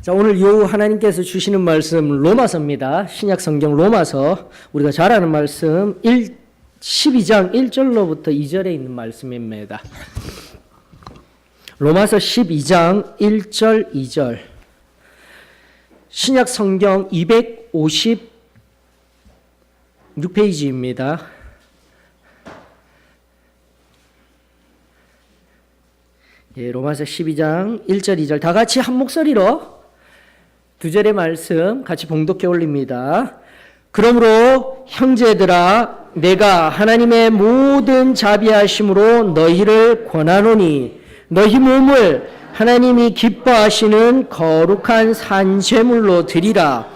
자, 오늘 요 하나님께서 주시는 말씀 로마서입니다. 신약 성경 로마서 우리가 잘 아는 말씀 12장 1절로부터 2절에 있는 말씀입니다. 로마서 12장 1절 2절. 신약 성경 256페이지입니다. 예, 로마서 12장 1절 2절 다 같이 한 목소리로 두 절의 말씀 같이 봉독해 올립니다. 그러므로 형제들아 내가 하나님의 모든 자비하심으로 너희를 권하노니 너희 몸을 하나님이 기뻐하시는 거룩한 산제물로 드리라.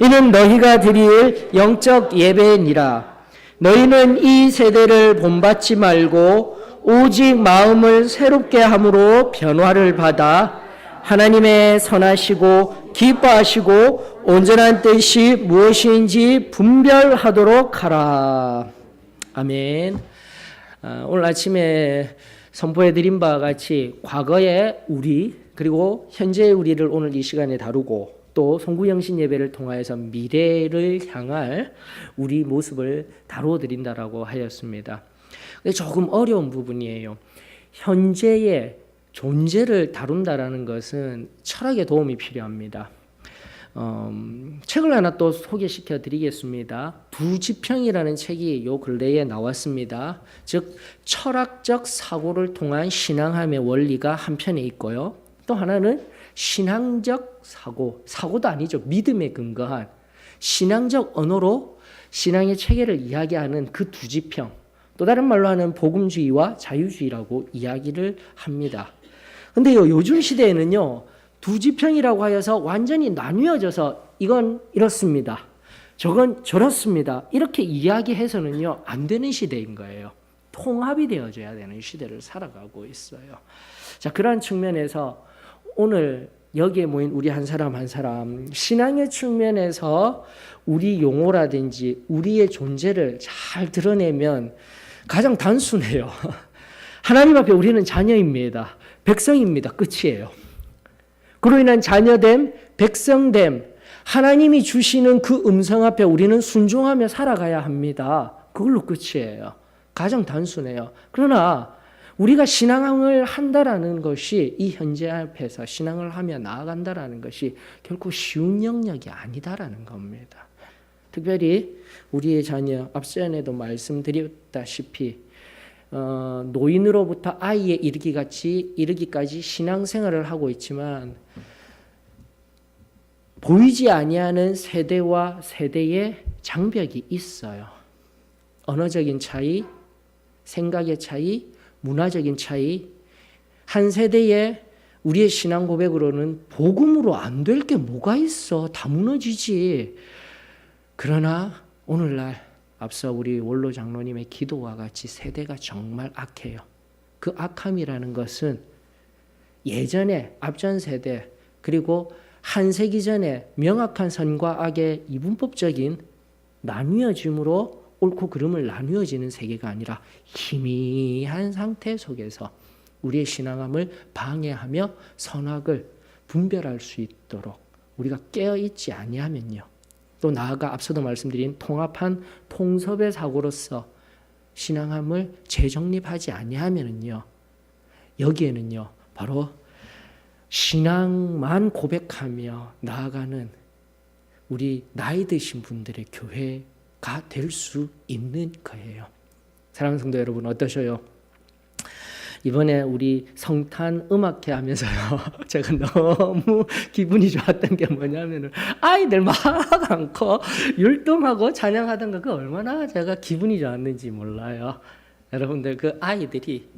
이는 너희가 드릴 영적 예배니라. 너희는 이 세대를 본받지 말고 오직 마음을 새롭게 함으로 변화를 받아 하나님의 선하시고 기뻐하시고 온전한 뜻이 무엇인지 분별하도록 하라. 아멘. 오늘 아침에 선포해드린 바와 같이 과거의 우리 그리고 현재의 우리를 오늘 이 시간에 다루고 또 송구영신 예배를 통하여서 미래를 향할 우리 모습을 다루어 드린다라고 하였습니다. 근데 조금 어려운 부분이에요. 현재의 존재를 다룬다라는 것은 철학의 도움이 필요합니다. 책을 하나 또 소개시켜 드리겠습니다. 두 지평이라는 책이 요 근래에 나왔습니다. 즉 철학적 사고를 통한 신앙함의 원리가 한편에 있고요. 또 하나는 신앙적 사고도 아니죠. 믿음에 근거한 신앙적 언어로 신앙의 체계를 이야기하는 그 두 지평, 또 다른 말로 하는 복음주의와 자유주의라고 이야기를 합니다. 근데요, 요즘 시대에는요, 두 지평이라고 하여서 완전히 나뉘어져서 이건 이렇습니다. 저건 저렇습니다. 이렇게 이야기해서는요, 안 되는 시대인 거예요. 통합이 되어져야 되는 시대를 살아가고 있어요. 자, 그러한 측면에서 오늘 여기에 모인 우리 한 사람 한 사람, 신앙의 측면에서 우리 용어라든지 우리의 존재를 잘 드러내면 가장 단순해요. 하나님 앞에 우리는 자녀입니다. 백성입니다. 끝이에요. 그로 인한 자녀됨, 백성됨, 하나님이 주시는 그 음성 앞에 우리는 순종하며 살아가야 합니다. 그걸로 끝이에요. 가장 단순해요. 그러나 우리가 신앙을 한다라는 것이 이 현재 앞에서 신앙을 하며 나아간다라는 것이 결코 쉬운 영역이 아니다라는 겁니다. 특별히 우리의 자녀, 앞전에도 말씀드렸다시피 노인으로부터 아이에 이르기까지 신앙생활을 하고 있지만 보이지 아니하는 세대와 세대의 장벽이 있어요. 언어적인 차이, 생각의 차이, 문화적인 차이, 한 세대의 우리의 신앙 고백으로는 복음으로 안 될 게 뭐가 있어? 다 무너지지. 그러나 오늘날 앞서 우리 원로 장로님의 기도와 같이 세대가 정말 악해요. 그 악함이라는 것은 예전에 앞전 세대 그리고 한 세기 전에 명확한 선과 악의 이분법적인 나뉘어짐으로 옳고 그름을 나뉘어지는 세계가 아니라 희미한 상태 속에서 우리의 신앙함을 방해하며 선악을 분별할 수 있도록 우리가 깨어있지 아니하면요. 또 나아가 앞서도 말씀드린 통합한 통섭의 사고로서 신앙함을 재정립하지 아니하면요. 여기에는요. 바로 신앙만 고백하며 나아가는 우리 나이 드신 분들의 교회가 될 수 있는 거예요. 사랑하는 성도 여러분 어떠셔요? 이번에 우리 성탄 음악회 하면서요. 제가 너무 기분이 좋았던 게 뭐냐면은 아이들 막 많고 율동하고 찬양하던 거 그 얼마나 제가 기분이 좋았는지 몰라요. 여러분들 그 아이들이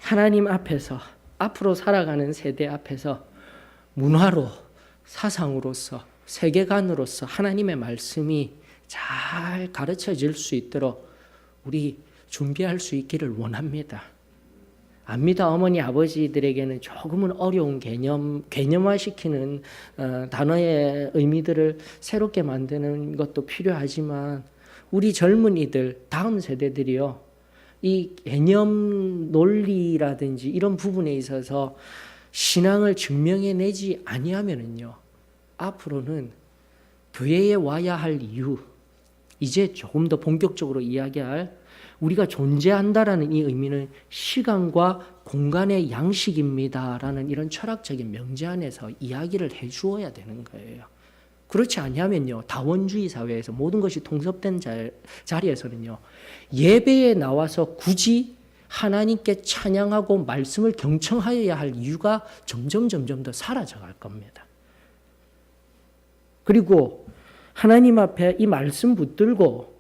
하나님 앞에서 앞으로 살아가는 세대 앞에서 문화로 사상으로서 세계관으로서 하나님의 말씀이 잘 가르쳐질 수 있도록 우리 준비할 수 있기를 원합니다. 압니다. 어머니 아버지들에게는 조금은 어려운 개념화시키는 단어의 의미들을 새롭게 만드는 것도 필요하지만 우리 젊은이들 다음 세대들이요. 이 개념 논리라든지 이런 부분에 있어서 신앙을 증명해내지 아니하면은요. 앞으로는 교회에 와야 할 이유, 이제 조금 더 본격적으로 이야기할 우리가 존재한다라는 이 의미는 시간과 공간의 양식입니다라는 이런 철학적인 명제 안에서 이야기를 해 주어야 되는 거예요. 그렇지 아니하면요, 다원주의 사회에서 모든 것이 통섭된 자리에서는요, 예배에 나와서 굳이 하나님께 찬양하고 말씀을 경청하여야 할 이유가 점점 더 사라져 갈 겁니다. 그리고 하나님 앞에 이 말씀 붙들고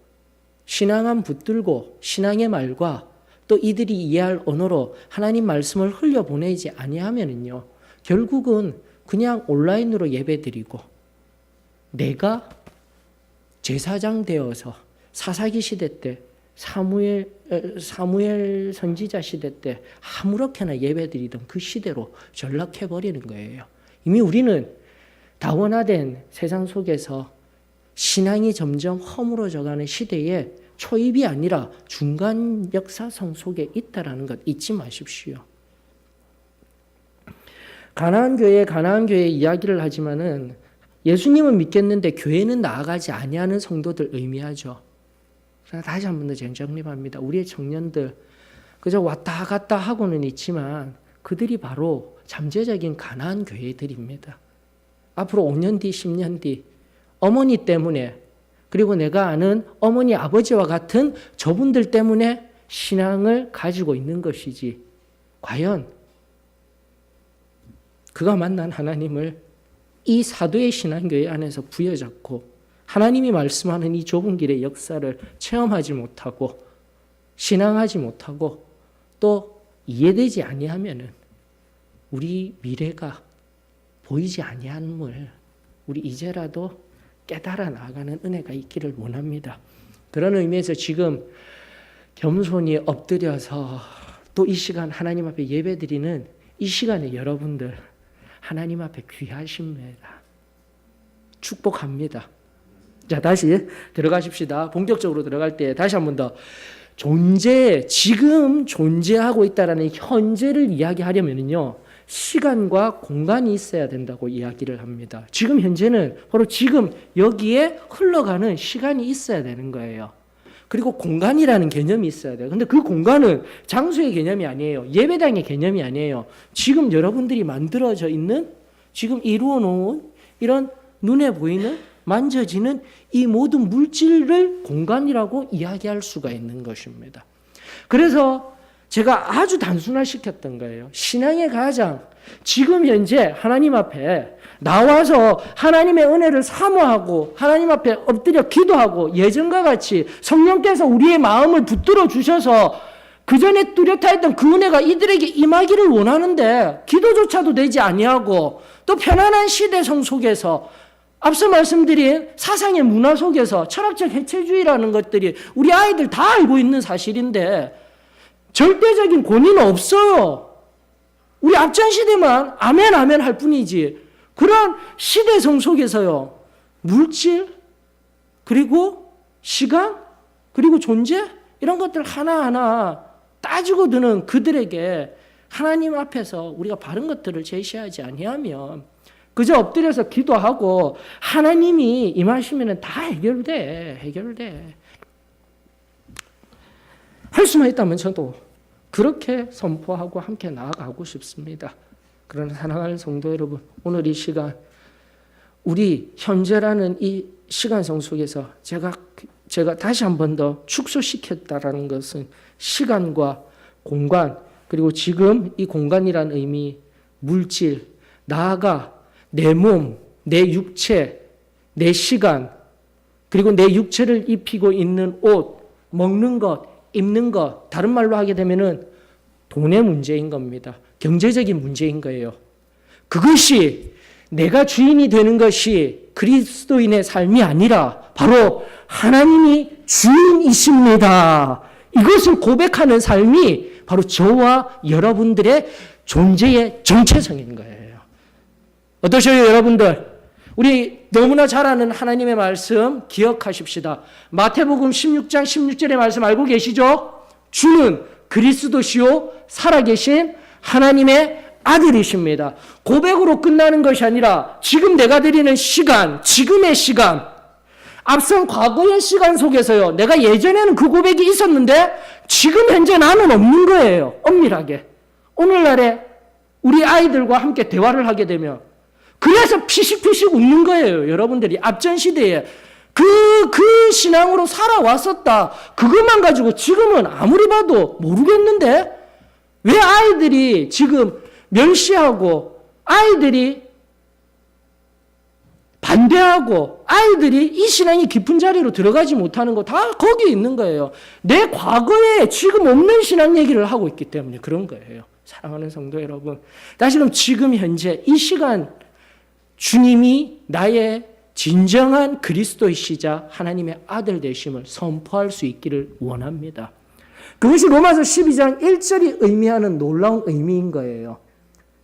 신앙함 붙들고 신앙의 말과 또 이들이 이해할 언어로 하나님 말씀을 흘려보내지 아니하면은요, 결국은 그냥 온라인으로 예배드리고 내가 제사장 되어서 사사기 시대 때 사무엘 선지자 시대 때 아무렇게나 예배드리던 그 시대로 전락해버리는 거예요. 이미 우리는 다원화된 세상 속에서 신앙이 점점 허물어져가는 시대에 초입이 아니라 중간 역사성 속에 있다라는 것 잊지 마십시오. 가나안 교회 이야기를 하지만은 예수님은 믿겠는데 교회는 나아가지 아니하는 성도들 의미하죠. 다시 한 번 더 정립합니다. 우리의 청년들 그저 왔다 갔다 하고는 있지만 그들이 바로 잠재적인 가나안 교회들입니다. 앞으로 5년 뒤, 10년 뒤 어머니 때문에 그리고 내가 아는 어머니 아버지와 같은 저분들 때문에 신앙을 가지고 있는 것이지 과연 그가 만난 하나님을 이 사도의 신앙교회 안에서 부여잡고 하나님이 말씀하는 이 좁은 길의 역사를 체험하지 못하고 신앙하지 못하고 또 이해되지 아니하면은 우리 미래가 보이지 아니함을 우리 이제라도 깨달아 나아가는 은혜가 있기를 원합니다. 그런 의미에서 지금 겸손히 엎드려서 또 이 시간 하나님 앞에 예배드리는 이 시간에 여러분들 하나님 앞에 귀하십니다. 축복합니다. 자, 다시 들어가십시다. 본격적으로 들어갈 때 다시 한 번 더 지금 존재하고 있다라는 현재를 이야기하려면요, 시간과 공간이 있어야 된다고 이야기를 합니다. 지금 현재는 바로 지금 여기에 흘러가는 시간이 있어야 되는 거예요. 그리고 공간이라는 개념이 있어야 돼요. 근데 그 공간은 장소의 개념이 아니에요. 예배당의 개념이 아니에요. 지금 여러분들이 만들어져 있는, 지금 이루어 놓은 이런 눈에 보이는, 만져지는 이 모든 물질을 공간이라고 이야기할 수가 있는 것입니다. 그래서 제가 아주 단순화시켰던 거예요. 신앙의 가장, 지금 현재 하나님 앞에 나와서 하나님의 은혜를 사모하고 하나님 앞에 엎드려 기도하고 예전과 같이 성령께서 우리의 마음을 붙들어 주셔서 그전에 뚜렷했던 그 은혜가 이들에게 임하기를 원하는데 기도조차도 되지 아니하고 또 편안한 시대성 속에서 앞서 말씀드린 사상의 문화 속에서 철학적 해체주의라는 것들이 우리 아이들 다 알고 있는 사실인데 절대적인 권위는 없어요. 우리 앞전 시대만 아멘 아멘 할 뿐이지 그런 시대성 속에서요, 물질 그리고 시간 그리고 존재 이런 것들 하나하나 따지고 드는 그들에게 하나님 앞에서 우리가 바른 것들을 제시하지 아니하면 그저 엎드려서 기도하고 하나님이 임하시면 다 해결돼. 할 수만 있다면 저도 그렇게 선포하고 함께 나아가고 싶습니다. 그러나 사랑하는 성도 여러분, 오늘 이 시간 우리 현재라는 이 시간성 속에서 제가 다시 한 번 더 축소시켰다라는 것은 시간과 공간 그리고 지금 이 공간이라는 의미, 물질, 나아가 내 몸, 내 육체, 내 시간 그리고 내 육체를 입히고 있는 옷, 먹는 것, 입는 것, 다른 말로 하게 되면은 돈의 문제인 겁니다. 경제적인 문제인 거예요. 그것이 내가 주인이 되는 것이 그리스도인의 삶이 아니라 바로 하나님이 주인이십니다. 이것을 고백하는 삶이 바로 저와 여러분들의 존재의 정체성인 거예요. 어떠셔요, 여러분들? 우리 너무나 잘 아는 하나님의 말씀 기억하십시다. 마태복음 16장 16절의 말씀 알고 계시죠? 주는 그리스도시요 살아계신 하나님의 아들이십니다. 고백으로 끝나는 것이 아니라 지금 내가 드리는 시간, 지금의 시간, 앞선 과거의 시간 속에서요. 내가 예전에는 그 고백이 있었는데 지금 현재 나는 없는 거예요. 엄밀하게. 오늘날에 우리 아이들과 함께 대화를 하게 되면 그래서 피식피식 웃는 거예요. 여러분들이 앞전 시대에 그 신앙으로 살아왔었다. 그것만 가지고 지금은 아무리 봐도 모르겠는데 왜 아이들이 지금 멸시하고 아이들이 반대하고 아이들이 이 신앙이 깊은 자리로 들어가지 못하는 거 다 거기에 있는 거예요. 내 과거에 지금 없는 신앙 얘기를 하고 있기 때문에 그런 거예요. 사랑하는 성도 여러분, 다시금 지금 현재 이 시간 주님이 나의 진정한 그리스도이시자 하나님의 아들 되심을 선포할 수 있기를 원합니다. 그것이 로마서 12장 1절이 의미하는 놀라운 의미인 거예요.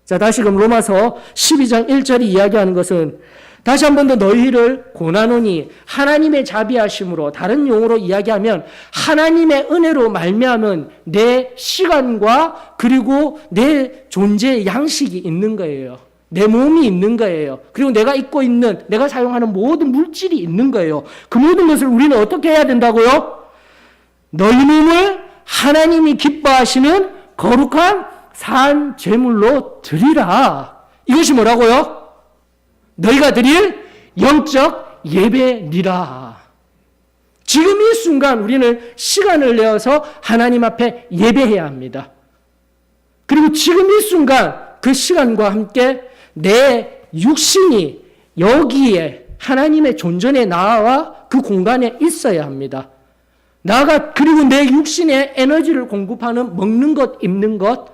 자, 다시금 로마서 12장 1절이 이야기하는 것은 다시 한 번 더 너희를 고나노니 하나님의 자비하심으로, 다른 용어로 이야기하면 하나님의 은혜로 말미암은 내 시간과 그리고 내 존재의 양식이 있는 거예요. 내 몸이 있는 거예요. 그리고 내가 입고 있는, 내가 사용하는 모든 물질이 있는 거예요. 그 모든 것을 우리는 어떻게 해야 된다고요? 너희 몸을 하나님이 기뻐하시는 거룩한 산 제물로 드리라. 이것이 뭐라고요? 너희가 드릴 영적 예배니라. 지금 이 순간 우리는 시간을 내어서 하나님 앞에 예배해야 합니다. 그리고 지금 이 순간 그 시간과 함께 내 육신이 여기에 하나님의 존전에 나와 그 공간에 있어야 합니다. 그리고 내 육신에 에너지를 공급하는 먹는 것, 입는 것,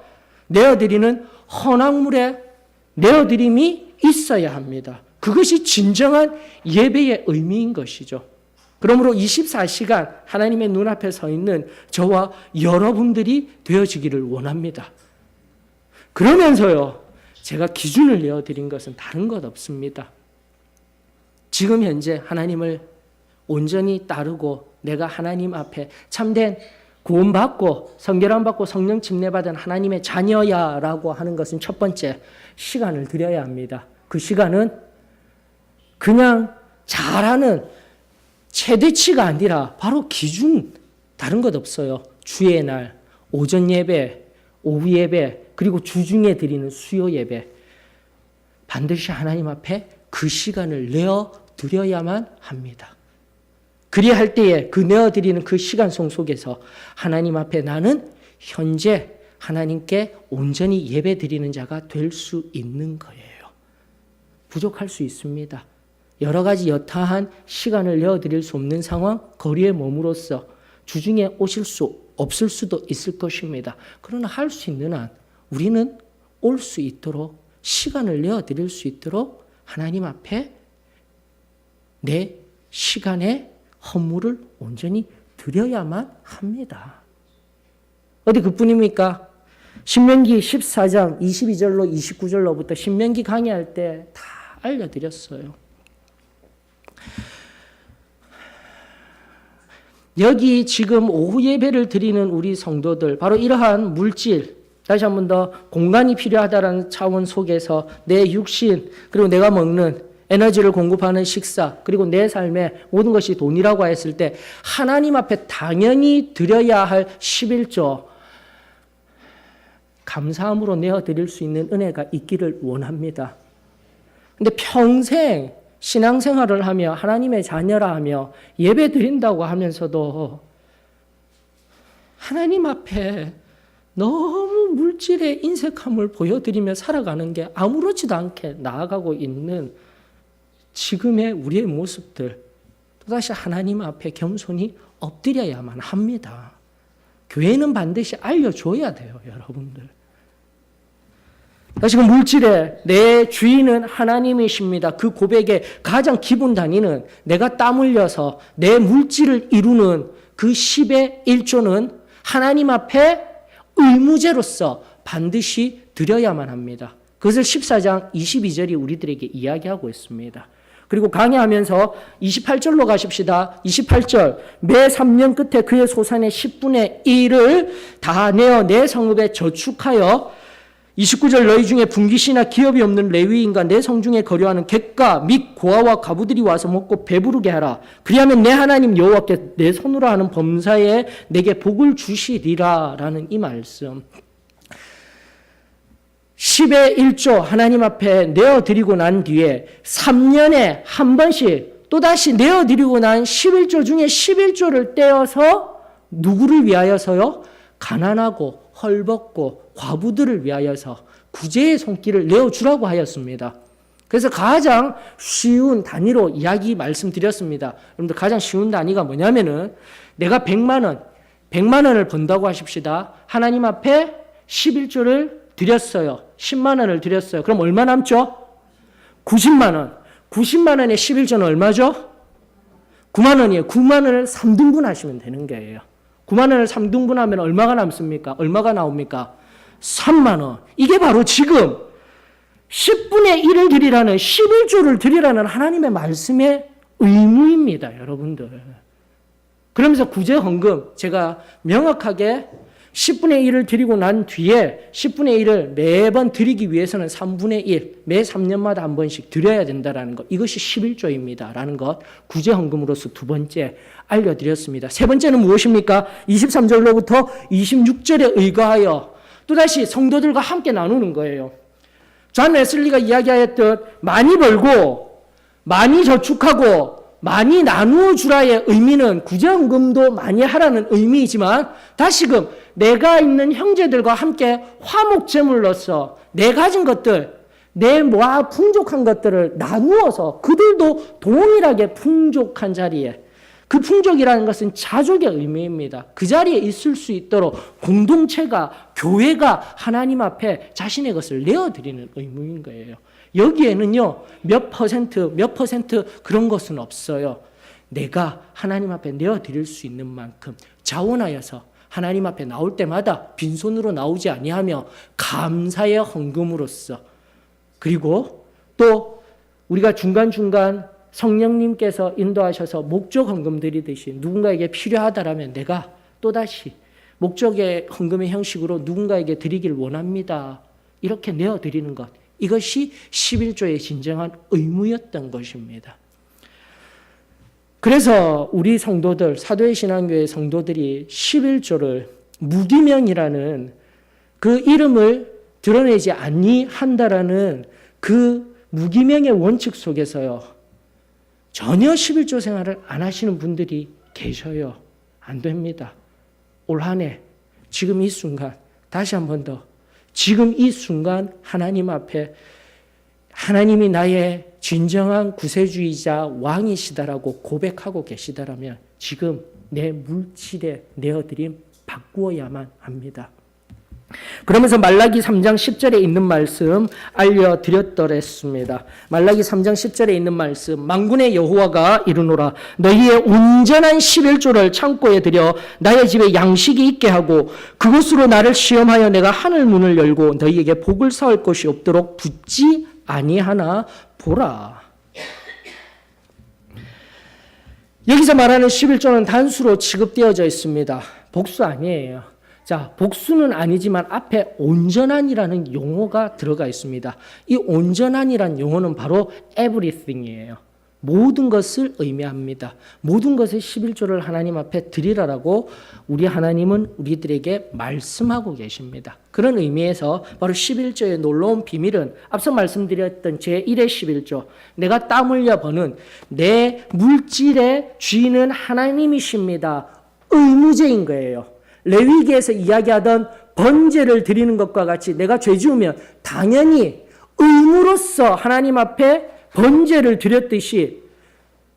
내어드리는 헌악물의 내어드림이 있어야 합니다. 그것이 진정한 예배의 의미인 것이죠. 그러므로 24시간 하나님의 눈앞에 서 있는 저와 여러분들이 되어지기를 원합니다. 그러면서요, 제가 기준을 내어드린 것은 다른 것 없습니다. 지금 현재 하나님을 온전히 따르고 내가 하나님 앞에 참된 구원받고 성결함 받고 성령 침례받은 하나님의 자녀야라고 하는 것은 첫 번째, 시간을 드려야 합니다. 그 시간은 그냥 잘하는 최대치가 아니라 바로 기준, 다른 것 없어요. 주의 날, 오전 예배, 오후 예배, 그리고 주중에 드리는 수요 예배, 반드시 하나님 앞에 그 시간을 내어 드려야만 합니다. 그리할 때에 그 내어드리는 그 시간 속에서 하나님 앞에 나는 현재 하나님께 온전히 예배 드리는 자가 될 수 있는 거예요. 부족할 수 있습니다. 여러 가지 여타한 시간을 내어드릴 수 없는 상황, 거리에 머무로써 주중에 오실 수 없을 수도 있을 것입니다. 그러나 할 수 있는 한 우리는 올 수 있도록, 시간을 내어드릴 수 있도록 하나님 앞에 내 시간의 헌물을 온전히 드려야만 합니다. 어디 그뿐입니까? 신명기 14장 22절로 29절로부터 신명기 강의할 때 다 알려드렸어요. 여기 지금 오후 예배를 드리는 우리 성도들, 바로 이러한 물질, 다시 한 번 더 공간이 필요하다는 차원 속에서 내 육신, 그리고 내가 먹는 에너지를 공급하는 식사, 그리고 내 삶의 모든 것이 돈이라고 했을 때 하나님 앞에 당연히 드려야 할 11조, 감사함으로 내어드릴 수 있는 은혜가 있기를 원합니다. 근데 평생 신앙생활을 하며 하나님의 자녀라 하며 예배 드린다고 하면서도 하나님 앞에 너무 물질의 인색함을 보여드리며 살아가는 게 아무렇지도 않게 나아가고 있는 지금의 우리의 모습들, 또다시 하나님 앞에 겸손히 엎드려야만 합니다. 교회는 반드시 알려줘야 돼요, 여러분들. 다시금 물질의 내 주인은 하나님이십니다. 그 고백의 가장 기본 단위는 내가 땀 흘려서 내 물질을 이루는 그 10의 1조는 하나님 앞에 의무제로서 반드시 드려야만 합니다. 그것을 14장 22절이 우리들에게 이야기하고 있습니다. 그리고 강의하면서 28절로 가십시다. 28절, 매 3년 끝에 그의 소산의 10분의 1을 다 내어 내 성읍에 저축하여 29절 너희 중에 분깃이나 기업이 없는 레위인과 내 성중에 거류하는 객가 및 고아와 가부들이 와서 먹고 배부르게 하라. 그리하면 내 하나님 여호와께 내 손으로 하는 범사에 내게 복을 주시리라. 라는 이 말씀. 10의 1조 하나님 앞에 내어드리고 난 뒤에 3년에 한 번씩 또다시 내어드리고 난 11조 중에 11조를 떼어서 누구를 위하여서요? 가난하고 헐벗고 과부들을 위하여서 구제의 손길을 내어주라고 하였습니다. 그래서 가장 쉬운 단위로 이야기 말씀드렸습니다. 여러분들 가장 쉬운 단위가 뭐냐면은 내가 100만 원을 번다고 하십시다. 하나님 앞에 11조를 드렸어요. 10만 원을 드렸어요. 그럼 얼마 남죠? 90만 원. 90만 원에 11조는 얼마죠? 9만 원이에요. 9만 원을 3등분 하시면 되는 거예요. 9만 원을 3등분 하면 얼마가 남습니까? 얼마가 나옵니까? 3만 원. 이게 바로 지금 10분의 1을 드리라는 11조를 드리라는 하나님의 말씀의 의무입니다. 여러분들. 그러면서 구제헌금 제가 명확하게 10분의 1을 드리고 난 뒤에 10분의 1을 매번 드리기 위해서는 3분의 1, 매 3년마다 한 번씩 드려야 된다는 것. 이것이 11조입니다. 라는 것. 구제헌금으로서 두 번째 알려드렸습니다. 세 번째는 무엇입니까? 23절로부터 26절에 의거하여 또다시 성도들과 함께 나누는 거예요. 존 웨슬리가 이야기하였듯 많이 벌고 많이 저축하고 많이 나누어 주라의 의미는 구제헌금도 많이 하라는 의미이지만 다시금 내가 있는 형제들과 함께 화목제물로서 내 가진 것들, 내 모아 풍족한 것들을 나누어서 그들도 동일하게 풍족한 자리에, 그 풍족이라는 것은 자족의 의미입니다. 그 자리에 있을 수 있도록 공동체가, 교회가 하나님 앞에 자신의 것을 내어드리는 의무인 거예요. 여기에는요, 몇 퍼센트 그런 것은 없어요. 내가 하나님 앞에 내어드릴 수 있는 만큼 자원하여서 하나님 앞에 나올 때마다 빈손으로 나오지 아니하며 감사의 헌금으로써, 그리고 또 우리가 중간중간 성령님께서 인도하셔서 목적 헌금 드리듯이 누군가에게 필요하다라면 내가 또다시 목적의 헌금의 형식으로 누군가에게 드리길 원합니다. 이렇게 내어드리는 것. 이것이 11조의 진정한 의무였던 것입니다. 그래서 우리 성도들, 사도의 신앙교회 성도들이 11조를 무기명이라는 그 이름을 드러내지 아니한다라는 그 무기명의 원칙 속에서요. 전혀 11조 생활을 안 하시는 분들이 계셔요. 안 됩니다. 올 한 해, 지금 이 순간, 다시 한 번 더, 지금 이 순간 하나님 앞에 하나님이 나의 진정한 구세주이자 왕이시다라고 고백하고 계시다라면 지금 내 물질에 내어드림 바꾸어야만 합니다. 그러면서 말라기 3장 10절에 있는 말씀 알려드렸더랬습니다. 말라기 3장 10절에 있는 말씀, 만군의 여호와가 이르노라 너희의 온전한 11조를 창고에 들여 나의 집에 양식이 있게 하고 그것으로 나를 시험하여 내가 하늘 문을 열고 너희에게 복을 쌓을 것이 없도록 붙지 아니하나 보라. 여기서 말하는 11조는 단수로 취급되어져 있습니다. 복수 아니에요. 자, 복수는 아니지만 앞에 온전한이라는 용어가 들어가 있습니다. 이 온전한이라는 용어는 바로 everything이에요. 모든 것을 의미합니다. 모든 것의 11조를 하나님 앞에 드리라라고 우리 하나님은 우리들에게 말씀하고 계십니다. 그런 의미에서 바로 11조의 놀라운 비밀은 앞서 말씀드렸던 제1의 11조, 내가 땀 흘려 버는 내 물질의 주인은 하나님이십니다. 의무제인 거예요. 레위기에서 이야기하던 번제를 드리는 것과 같이 내가 죄 지으면 당연히 의무로서 하나님 앞에 번제를 드렸듯이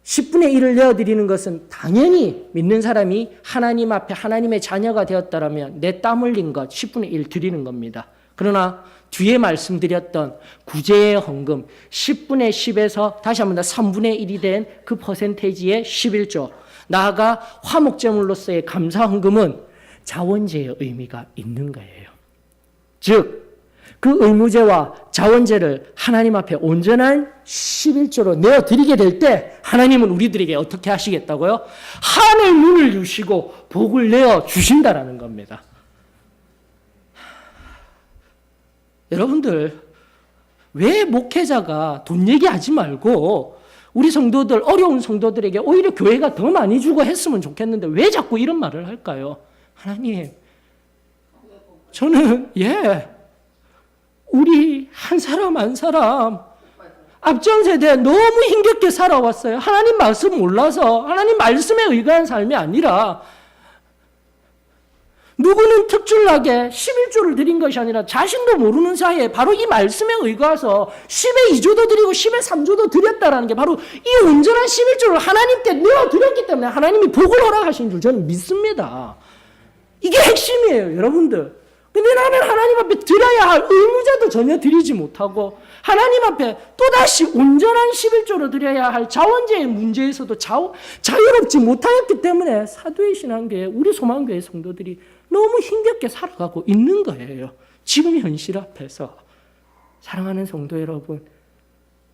10분의 1을 내어드리는 것은 당연히 믿는 사람이 하나님 앞에 하나님의 자녀가 되었다라면 내 땀 흘린 것 10분의 1 드리는 겁니다. 그러나 뒤에 말씀드렸던 구제의 헌금 10분의 10에서 다시 한번 더 3분의 1이 된 그 퍼센테이지의 11조, 나아가 화목제물로서의 감사 헌금은 자원제의 의미가 있는 거예요. 즉 그 의무제와 자원제를 하나님 앞에 온전한 11조로 내어드리게 될 때 하나님은 우리들에게 어떻게 하시겠다고요? 하늘 문을 유시고 복을 내어 주신다라는 겁니다. 여러분들, 왜 목회자가 돈 얘기하지 말고 우리 성도들, 어려운 성도들에게 오히려 교회가 더 많이 주고 했으면 좋겠는데 왜 자꾸 이런 말을 할까요? 하나님, 저는 우리 한 사람 한 사람 앞전 세대 너무 힘겹게 살아왔어요. 하나님 말씀 몰라서 하나님 말씀에 의거한 삶이 아니라 누구는 특출나게 11조를 드린 것이 아니라 자신도 모르는 사이에 바로 이 말씀에 의거해서 10의 2조도 드리고 10의 3조도 드렸다라는 게 바로 이 온전한 11조를 하나님께 내어드렸기 때문에 하나님이 복을 허락하신 줄 저는 믿습니다. 이게 핵심이에요, 여러분들. 근데 나는 하나님 앞에 드려야 할 의무자도 전혀 드리지 못하고 하나님 앞에 또다시 온전한 11조를 드려야 할 자원제의 문제에서도 자유롭지 못하였기 때문에 사도의 신앙교회, 우리 소망교회 성도들이 너무 힘겹게 살아가고 있는 거예요. 지금 현실 앞에서. 사랑하는 성도 여러분,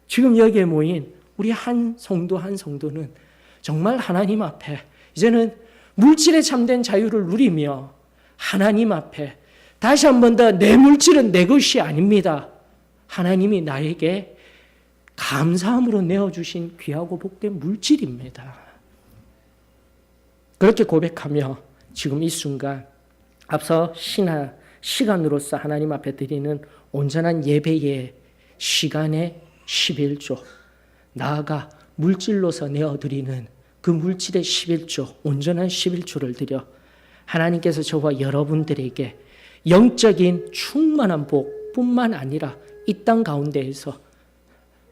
지금 여기에 모인 우리 한 성도 한 성도는 정말 하나님 앞에 이제는 물질에 참된 자유를 누리며 하나님 앞에 다시 한 번 더 내 물질은 내 것이 아닙니다. 하나님이 나에게 감사함으로 내어주신 귀하고 복된 물질입니다. 그렇게 고백하며 지금 이 순간 앞서 시간으로서 하나님 앞에 드리는 온전한 예배의 시간의 11조, 나아가 물질로서 내어드리는 그 물질의 11조, 온전한 11조를 드려 하나님께서 저와 여러분들에게 영적인 충만한 복뿐만 아니라 이 땅 가운데에서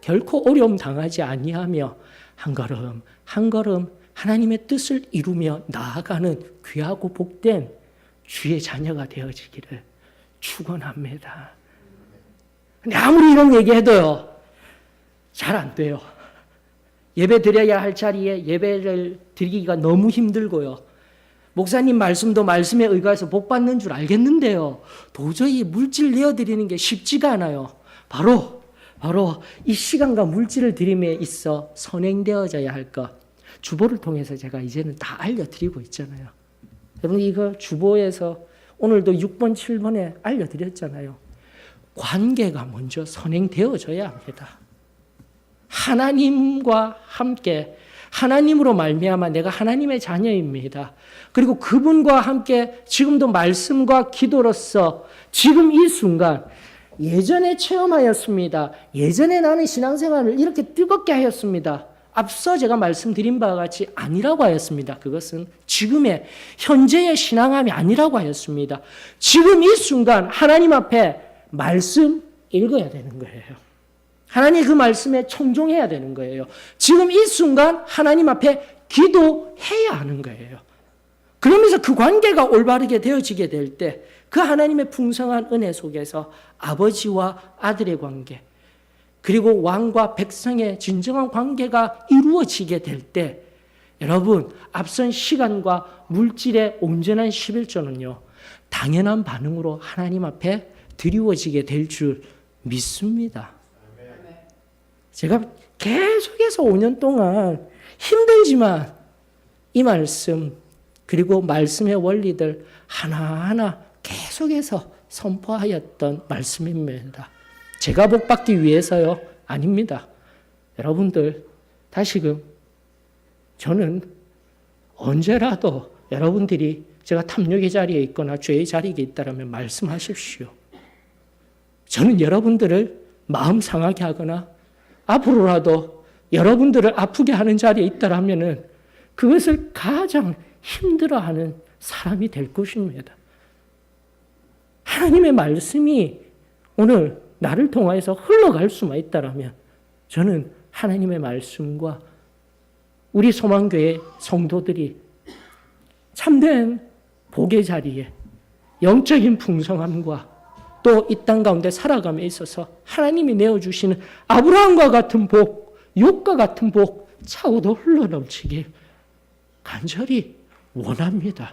결코 어려움 당하지 아니하며 한 걸음 한 걸음 하나님의 뜻을 이루며 나아가는 귀하고 복된 주의 자녀가 되어지기를 축원합니다. 근데 아무리 이런 얘기해도요, 잘 안 돼요. 예배 드려야 할 자리에 예배를 드리기가 너무 힘들고요. 목사님 말씀도 말씀에 의거해서 복 받는 줄 알겠는데요. 도저히 물질 내어드리는 게 쉽지가 않아요. 바로 이 시간과 물질을 드림에 있어 선행되어져야 할 것. 주보를 통해서 제가 이제는 다 알려드리고 있잖아요. 여러분 이거 주보에서 오늘도 6번, 7번에 알려드렸잖아요. 관계가 먼저 선행되어져야 합니다. 하나님과 함께 하나님으로 말미암아 내가 하나님의 자녀입니다. 그리고 그분과 함께 지금도 말씀과 기도로서 지금 이 순간 예전에 체험하였습니다. 예전에 나는 신앙생활을 이렇게 뜨겁게 하였습니다. 앞서 제가 말씀드린 바와 같이 아니라고 하였습니다. 그것은 지금의 현재의 신앙함이 아니라고 하였습니다. 지금 이 순간 하나님 앞에 말씀 읽어야 되는 거예요. 하나님 그 말씀에 청종해야 되는 거예요. 지금 이 순간 하나님 앞에 기도해야 하는 거예요. 그러면서 그 관계가 올바르게 되어지게 될 때 그 하나님의 풍성한 은혜 속에서 아버지와 아들의 관계 그리고 왕과 백성의 진정한 관계가 이루어지게 될 때 여러분 앞선 시간과 물질의 온전한 11조는요 당연한 반응으로 하나님 앞에 드리워지게 될 줄 믿습니다. 제가 계속해서 5년 동안 힘들지만 이 말씀 그리고 말씀의 원리들 하나하나 계속해서 선포하였던 말씀입니다. 제가 복받기 위해서요? 아닙니다. 여러분들 다시금 저는 언제라도 여러분들이 제가 탐욕의 자리에 있거나 죄의 자리에 있다면 말씀하십시오. 저는 여러분들을 마음 상하게 하거나 앞으로라도 여러분들을 아프게 하는 자리에 있다면 그것을 가장 힘들어하는 사람이 될 것입니다. 하나님의 말씀이 오늘 나를 통하여서 흘러갈 수만 있다면 저는 하나님의 말씀과 우리 소망교회 성도들이 참된 복의 자리에 영적인 풍성함과 또 이 땅 가운데 살아감에 있어서 하나님이 내어주시는 아브라함과 같은 복, 욥과 같은 복 차고도 흘러넘치길 간절히 원합니다.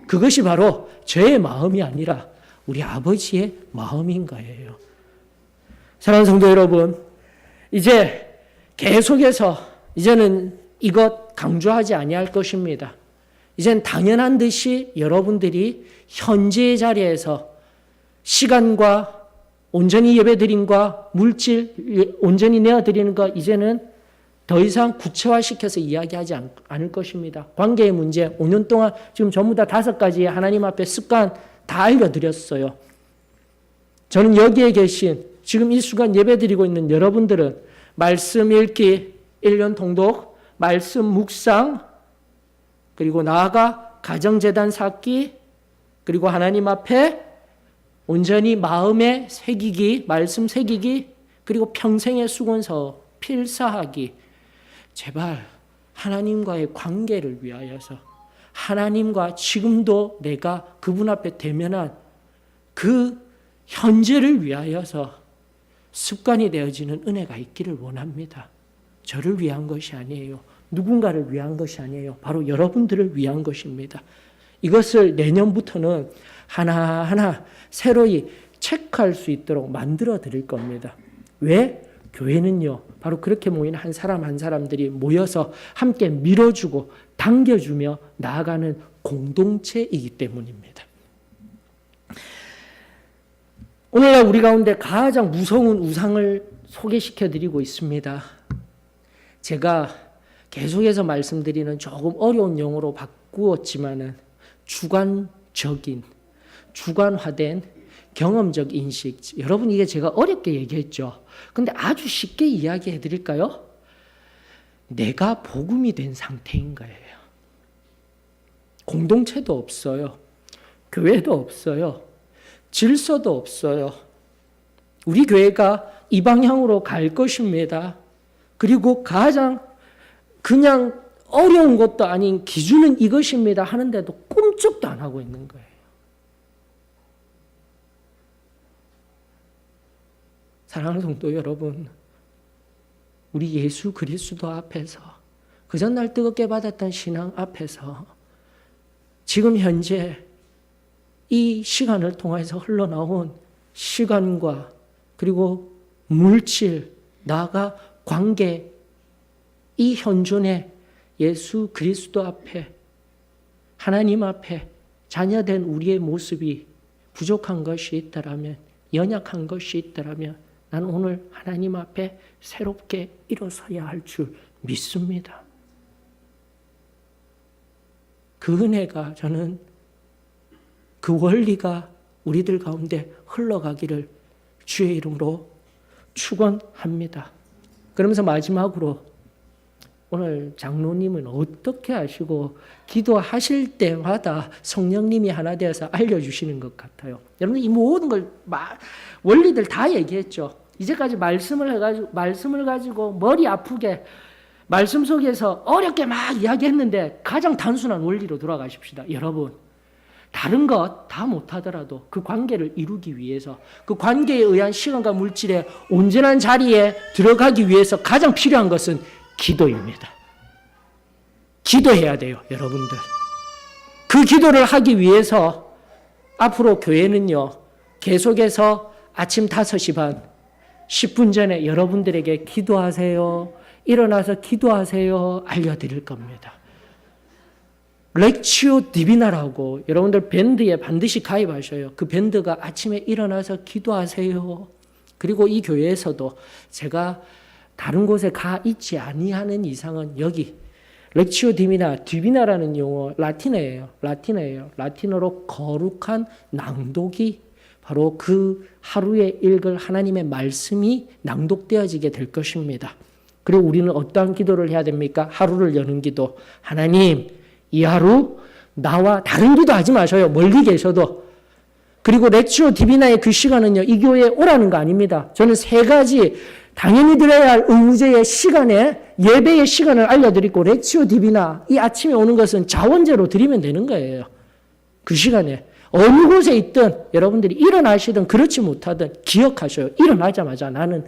그것이 바로 저의 마음이 아니라 우리 아버지의 마음인 거예요. 사랑하는 성도 여러분, 이제 계속해서 이제는 이것 강조하지 아니할 것입니다. 이젠 당연한 듯이 여러분들이 현재의 자리에서 시간과 온전히 예배드림과 물질 온전히 내어드리는 것 이제는 더 이상 구체화시켜서 이야기하지 않을 것입니다. 관계의 문제 5년 동안 지금 전부 다 5가지의 하나님 앞에 습관 다 알려드렸어요. 저는 여기에 계신 지금 이 순간 예배드리고 있는 여러분들은 말씀 읽기 1년 통독, 말씀 묵상, 그리고 나아가 가정재단 쌓기, 그리고 하나님 앞에 온전히 마음에 새기기, 말씀 새기기, 그리고 평생의 수건서 필사하기. 제발 하나님과의 관계를 위하여서 하나님과 지금도 내가 그분 앞에 대면한 그 현재를 위하여서 습관이 되어지는 은혜가 있기를 원합니다. 저를 위한 것이 아니에요. 누군가를 위한 것이 아니에요. 바로 여러분들을 위한 것입니다. 이것을 내년부터는 하나하나 새로이 체크할 수 있도록 만들어 드릴 겁니다. 왜? 교회는요, 바로 그렇게 모인 한 사람 한 사람들이 모여서 함께 밀어주고 당겨주며 나아가는 공동체이기 때문입니다. 오늘날 우리 가운데 가장 무서운 우상을 소개시켜 드리고 있습니다. 제가 계속해서 말씀드리는 조금 어려운 용어로 바꾸었지만은 주관화된 경험적 인식. 여러분 이게 제가 어렵게 얘기했죠. 근데 아주 쉽게 이야기해 드릴까요? 내가 복음이 된 상태인 거예요. 공동체도 없어요. 교회도 없어요. 질서도 없어요. 우리 교회가 이 방향으로 갈 것입니다. 그리고 가장 그냥 어려운 것도 아닌 기준은 이것입니다 하는데도 꿈쩍도 안 하고 있는 거예요. 사랑하는 성도 여러분, 우리 예수 그리스도 앞에서 그 전날 뜨겁게 받았던 신앙 앞에서 지금 현재 이 시간을 통해서 흘러나온 시간과 그리고 물질, 나아가 관계, 이 현존의 예수 그리스도 앞에 하나님 앞에 자녀된 우리의 모습이 부족한 것이 있다라면, 연약한 것이 있다라면 나는 오늘 하나님 앞에 새롭게 일어서야 할 줄 믿습니다. 그 은혜가 저는 그 원리가 우리들 가운데 흘러가기를 주의 이름으로 축원합니다. 그러면서 마지막으로 오늘 장로님은 어떻게 하시고 기도하실 때마다 성령님이 하나 되어서 알려주시는 것 같아요. 여러분 이 모든 걸 원리들 다 얘기했죠. 이제까지 말씀을 가지고 머리 아프게 말씀 속에서 어렵게 막 이야기했는데 가장 단순한 원리로 돌아가십시다. 여러분 다른 것 다 못하더라도 그 관계를 이루기 위해서 그 관계에 의한 시간과 물질의 온전한 자리에 들어가기 위해서 가장 필요한 것은 기도입니다. 기도해야 돼요, 여러분들. 그 기도를 하기 위해서 앞으로 교회는요, 계속해서 아침 5시 반, 10분 전에 여러분들에게 기도하세요, 일어나서 기도하세요, 알려드릴 겁니다. 렉치오 디비나라고 여러분들 밴드에 반드시 가입하셔요. 그 밴드가 아침에 일어나서 기도하세요. 그리고 이 교회에서도 제가 다른 곳에 가 있지 아니하는 이상은 여기 렉치오 디비나라는 용어 라틴어예요. 라틴어로 거룩한 낭독이 바로 그 하루에 읽을 하나님의 말씀이 낭독되어지게 될 것입니다. 그리고 우리는 어떠한 기도를 해야 됩니까? 하루를 여는 기도. 하나님, 이 하루 나와 다른 기도 하지 마셔요. 멀리 계셔도. 그리고 렉치오 디비나의 그 시간은요, 이 교회에 오라는 거 아닙니다. 저는 3가지 당연히 드려야 할 의무제의 시간에 예배의 시간을 알려드리고 렉치오 디비나 이 아침에 오는 것은 자원제로 드리면 되는 거예요. 그 시간에 어느 곳에 있든 여러분들이 일어나시든 그렇지 못하든 기억하셔요. 일어나자마자 나는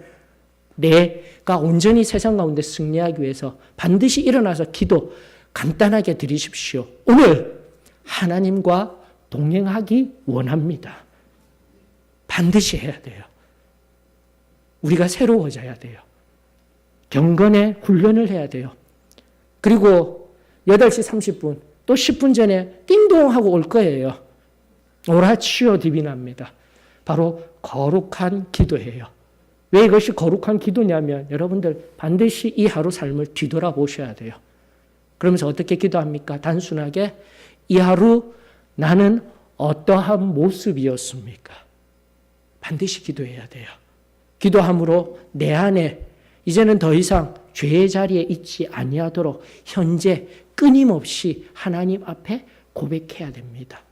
내가 온전히 세상 가운데 승리하기 위해서 반드시 일어나서 기도 간단하게 드리십시오. 오늘 하나님과 동행하기 원합니다. 반드시 해야 돼요. 우리가 새로워져야 돼요. 경건의 훈련을 해야 돼요. 그리고 8시 30분 또 10분 전에 띵동 하고 올 거예요. 오라치오 디비나입니다. 바로 거룩한 기도예요. 왜 이것이 거룩한 기도냐면 여러분들 반드시 이 하루 삶을 뒤돌아보셔야 돼요. 그러면서 어떻게 기도합니까? 단순하게 이 하루 나는 어떠한 모습이었습니까? 반드시 기도해야 돼요. 기도함으로 내 안에 이제는 더 이상 죄의 자리에 있지 아니하도록 현재 끊임없이 하나님 앞에 고백해야 됩니다.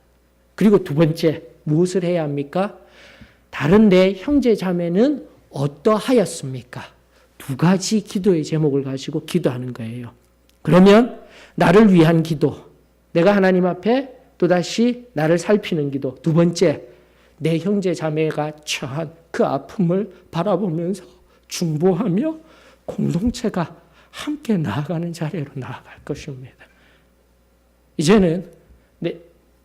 그리고 두 번째 무엇을 해야 합니까? 다른 내 형제 자매는 어떠하였습니까? 두 가지 기도의 제목을 가지고 기도하는 거예요. 그러면 나를 위한 기도, 내가 하나님 앞에 또다시 나를 살피는 기도. 두 번째, 내 형제 자매가 처한 그 아픔을 바라보면서 중보하며 공동체가 함께 나아가는 자리로 나아갈 것입니다. 이제는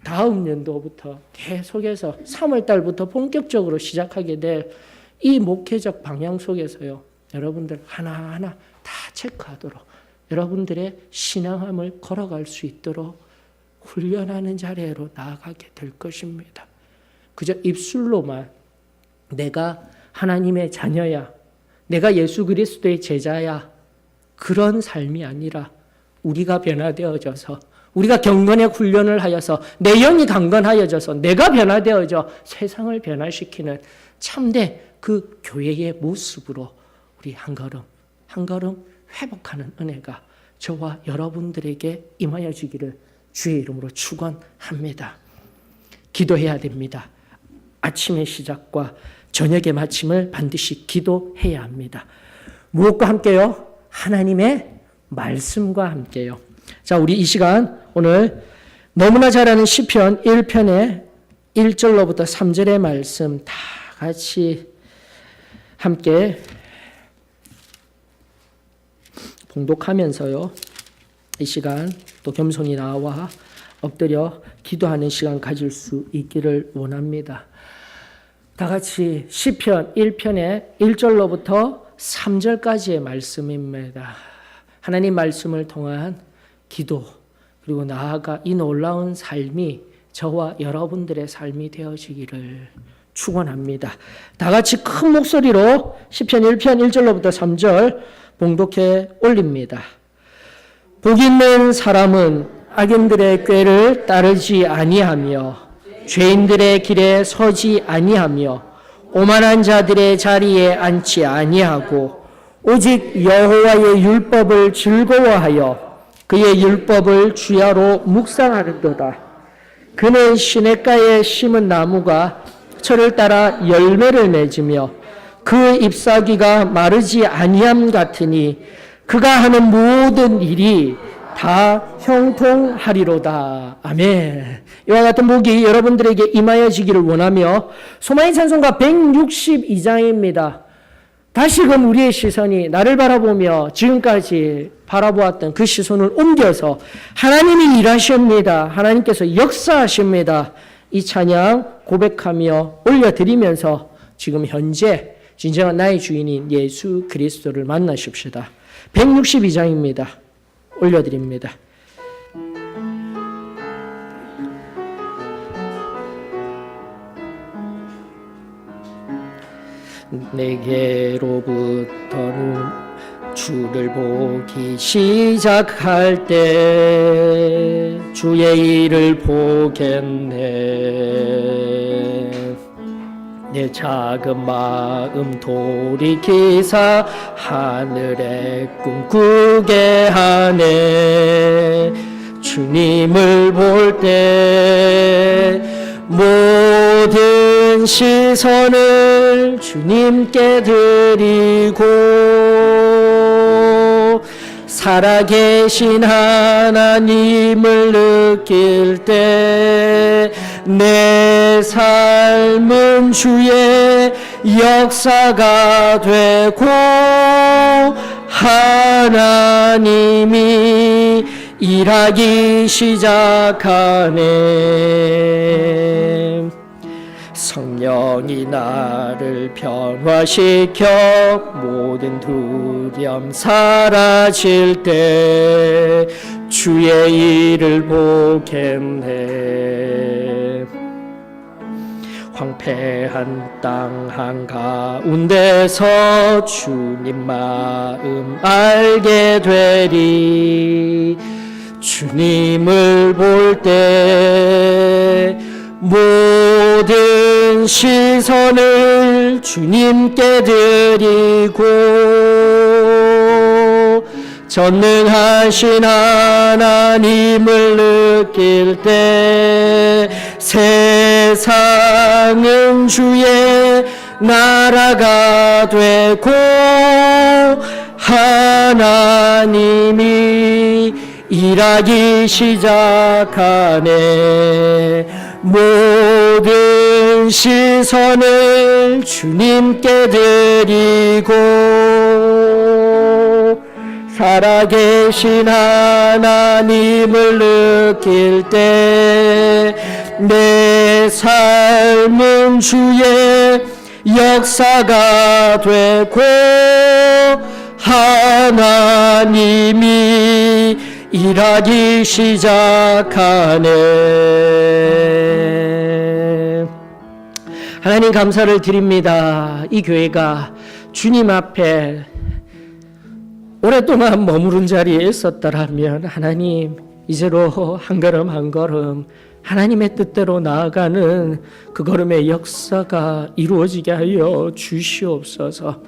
다음 연도부터 계속해서 3월 달부터 본격적으로 시작하게 될 이 목회적 방향 속에서요. 여러분들 하나하나 다 체크하도록 여러분들의 신앙함을 걸어갈 수 있도록 훈련하는 자리로 나아가게 될 것입니다. 그저 입술로만 내가 하나님의 자녀야, 내가 예수 그리스도의 제자야, 그런 삶이 아니라 우리가 변화되어져서 우리가 경건의 훈련을 하여서 내 영이 강건하여져서 내가 변화되어져 세상을 변화시키는 참된 그 교회의 모습으로 우리 한 걸음 한 걸음 회복하는 은혜가 저와 여러분들에게 임하여지기를 주의 이름으로 축원합니다. 기도해야 됩니다. 아침의 시작과 저녁의 마침을 반드시 기도해야 합니다. 무엇과 함께요? 하나님의 말씀과 함께요. 자, 우리 이 시간 오늘 너무나 잘 아는 시편 1편의 1절로부터 3절의 말씀 다 같이 함께 봉독하면서요. 이 시간 또 겸손히 나와 엎드려 기도하는 시간 가질 수 있기를 원합니다. 다 같이 시편 1편의 1절로부터 3절까지의 말씀입니다. 하나님 말씀을 통한 기도 그리고 나아가 이 놀라운 삶이 저와 여러분들의 삶이 되어지기를 축원합니다. 다 같이 큰 목소리로 시편 1편 1절로부터 3절 봉독해 올립니다. 복 있는 사람은 악인들의 꾀를 따르지 아니하며 죄인들의 길에 서지 아니하며 오만한 자들의 자리에 앉지 아니하고 오직 여호와의 율법을 즐거워하여 그의 율법을 주야로 묵상하는도다. 그는 시냇가에 심은 나무가 철을 따라 열매를 맺으며 그 잎사귀가 마르지 아니함 같으니 그가 하는 모든 일이 다 형통하리로다. 아멘. 이와 같은 복이 여러분들에게 임하여지기를 원하며 소망의 찬송가 162장입니다. 다시금 우리의 시선이 나를 바라보며 지금까지 바라보았던 그 시선을 옮겨서 하나님이 일하십니다. 하나님께서 역사하십니다. 이 찬양 고백하며 올려드리면서 지금 현재 진정한 나의 주인인 예수 그리스도를 만나십시다. 162장입니다. 올려드립니다. 내게로부터는 주를 보기 시작할 때 주의 일을 보겠네. 내 작은 마음 돌이키사 하늘에 꿈꾸게 하네. 주님을 볼 때 모든 시선을 주님께 드리고 살아계신 하나님을 느낄 때 내 삶은 주의 역사가 되고 하나님이 일하기 시작하네. 성령이 나를 변화시켜 모든 두려움 사라질 때 주의 일을 보겠네. 황폐한 땅 한가운데서 주님 마음 알게 되리. 주님을 볼 때 모든 시선을 주님께 드리고 전능하신 하나님을 느낄 때 세상은 주의 나라가 되고 하나님이 일하기 시작하네. 모든 시선을 주님께 드리고 살아계신 하나님을 느낄 때 내 삶은 주의 역사가 되고 하나님이 일하기 시작하네. 하나님 감사를 드립니다. 이 교회가 주님 앞에 오랫동안 머무른 자리에 있었더라면 하나님 이제로 한 걸음 한 걸음 하나님의 뜻대로 나아가는 그 걸음의 역사가 이루어지게 하여 주시옵소서.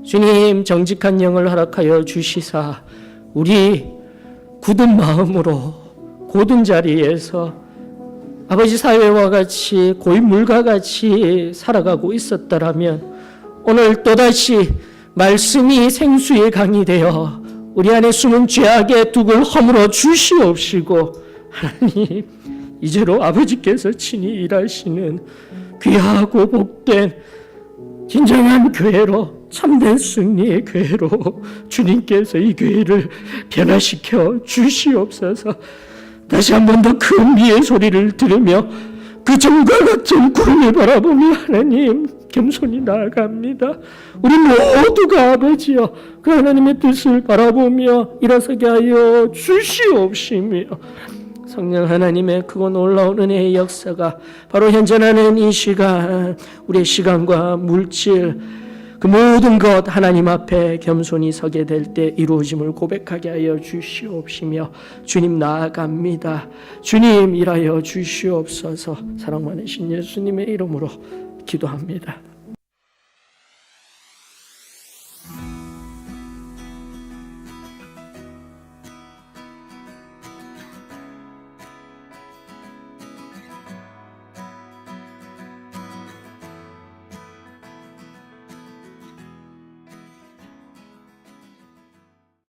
주님 정직한 영을 허락하여 주시사 우리 굳은 마음으로 고든 자리에서 아버지 사회와 같이 고인물과 같이 살아가고 있었더라면 오늘 또다시 말씀이 생수의 강이 되어 우리 안에 숨은 죄악의 둑을 허물어 주시옵시고 하나님 이제로 아버지께서 친히 일하시는 귀하고 복된 진정한 교회로 참된 승리의 교회로 주님께서 이 교회를 변화시켜 주시옵소서. 다시 한 번 더 큰 미의 소리를 들으며 그 점과 같은 구름을 바라보며 하나님 겸손히 나아갑니다. 우리 모두가 아버지여 그 하나님의 뜻을 바라보며 일어서게 하여 주시옵시며 성령 하나님의 크고 놀라운 은혜의 역사가 바로 현존하는 이 시간 우리의 시간과 물질 그 모든 것 하나님 앞에 겸손히 서게 될 때 이루어짐을 고백하게 하여 주시옵시며 주님 나아갑니다. 주님 일하여 주시옵소서. 사랑 많으신 예수님의 이름으로 기도합니다.